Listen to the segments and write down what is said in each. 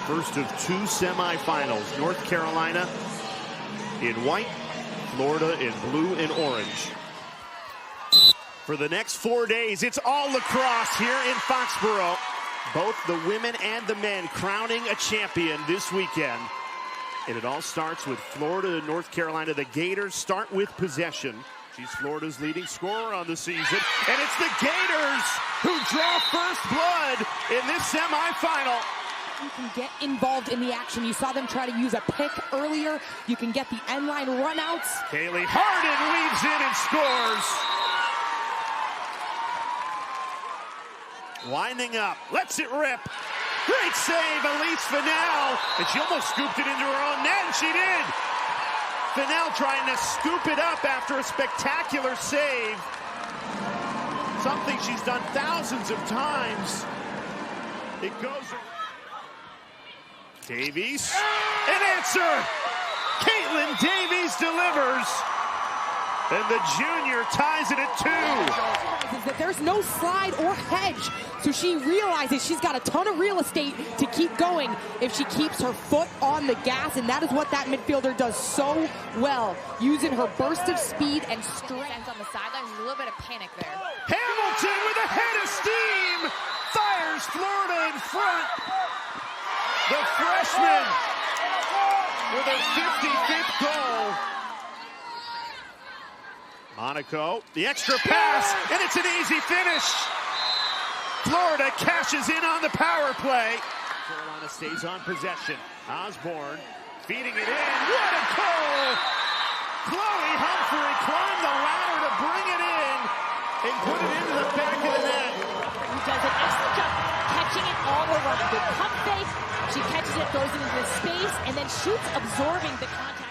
First of two semifinals. North Carolina in white, Florida in blue and orange. For the next 4 days, it's all lacrosse here in Foxborough. Both the women and the men crowning a champion this weekend. And it all starts with Florida and North Carolina. The Gators start with possession. She's Florida's leading scorer on the season. And it's the Gators who draw first blood in this semifinal. You can get involved in the action. You saw them try to use a pick earlier. You can get the end line runouts. Kaylee Harden weaves in and scores. Winding up, lets it rip. Great save, Elise Fennell. And she almost scooped it into her own net, and she did. Fennell trying to scoop it up after a spectacular save. Something she's done thousands of times. It goes. Davies, an answer. Caitlin Davies delivers. And the junior ties it at 2. That there's no slide or hedge, so she realizes she's got a ton of real estate to keep going if she keeps her foot on the gas, and that is what that midfielder does so well, using her burst of speed and strength. On the sidelines, a little bit of panic there. Hamilton with a head of steam fires Florida in front. The freshman with a 55th goal. Monaco, the extra pass, and it's an easy finish. Florida cashes in on the power play. Carolina stays on possession. Osborne feeding it in. What a goal! Chloe Humphrey climbed the ladder to bring it in and put it into the back of the net. Who does an excellent job catching it all over on a good pump fake. She catches it, throws it into the space, and then shoots, absorbing the contact.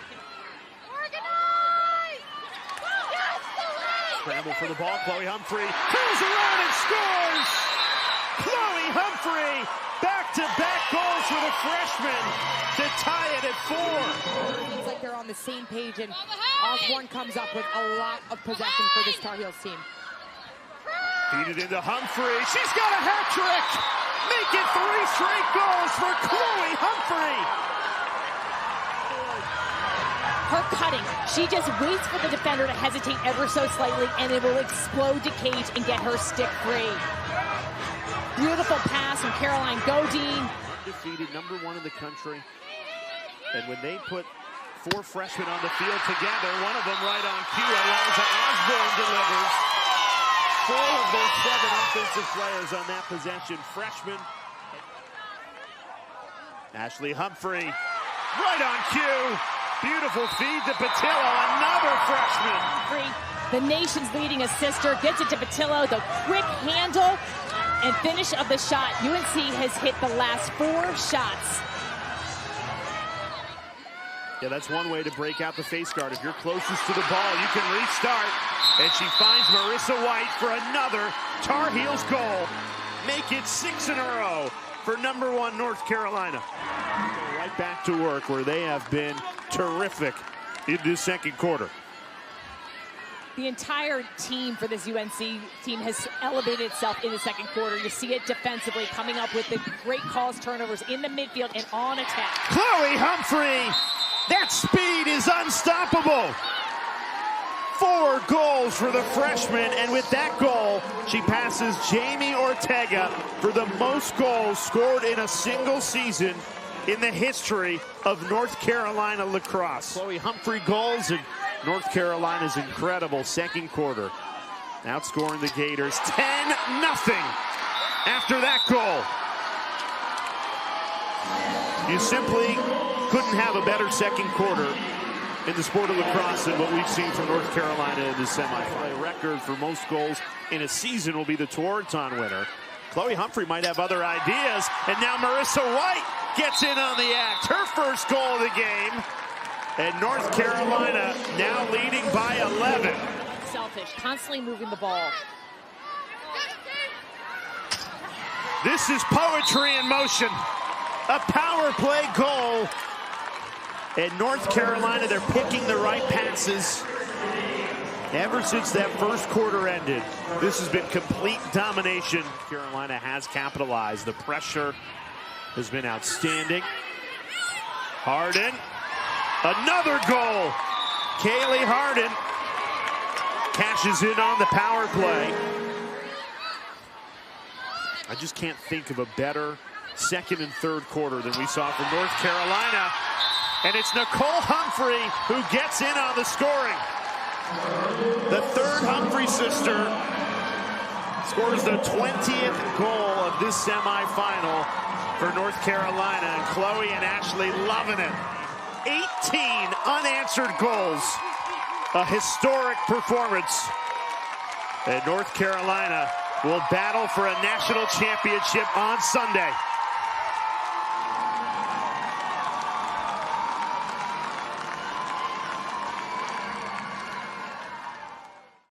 Scramble for the ball, Chloe Humphrey curls around and scores! Chloe Humphrey, back-to-back goals for the freshman to tie it at 4. Seems like they're on the same page, and Osborne comes up with a lot of possession for this Tar Heels team. Feed it into Humphrey, she's got a hat trick! Make it 3 straight goals for Chloe Humphrey! Her cutting, she just waits for the defender to hesitate ever so slightly, and it will explode to cage and get her stick free. Beautiful pass from Caroline Godine. Defeated #1 in the country. And when they put 4 freshmen on the field together, one of them right on cue, Eliza Osborne delivers. 4 of their 7 offensive players on that possession, freshmen. Ashley Humphrey, right on cue. Beautiful feed to Patillo, another freshman. The nation's leading assister, gets it to Patillo, the quick handle and finish of the shot. UNC has hit the last 4 shots. Yeah, that's one way to break out the face guard. If you're closest to the ball, you can restart. And she finds Marissa White for another Tar Heels goal. Make it 6 in a row for #1 North Carolina. Right back to work where they have been terrific in the second quarter. The entire team for this UNC team has elevated itself in the second quarter. You see it defensively, coming up with the great calls, turnovers in the midfield and on attack. Chloe Humphrey, that speed is unstoppable. 4 goals for the freshman, and with that goal, she passes Jamie Ortega for the most goals scored in a single season in the history of North Carolina lacrosse. Chloe Humphrey goals and North Carolina's incredible second quarter. Outscoring the Gators 10-0 after that goal. You simply couldn't have a better second quarter in the sport of lacrosse than what we've seen from North Carolina in the semifinal. Record for most goals in a season will be the Tewaaraton winner. Chloe Humphrey might have other ideas, and now Marissa White gets in on the act. Her first goal of the game, and North Carolina now leading by 11. Selfish, constantly moving the ball. This is poetry in motion. A power play goal. And North Carolina, they're picking the right passes. Ever since that first quarter ended, this has been complete domination. Carolina has capitalized. The pressure has been outstanding. Harden, another goal. Kaylee Harden cashes in on the power play. I just can't think of a better second and third quarter than we saw from North Carolina. And it's Nicole Humphrey who gets in on the scoring. The third Humphrey sister scores the 20th goal of this semifinal for North Carolina. And Chloe and Ashley loving it. 18 unanswered goals. A historic performance. And North Carolina will battle for a national championship on Sunday.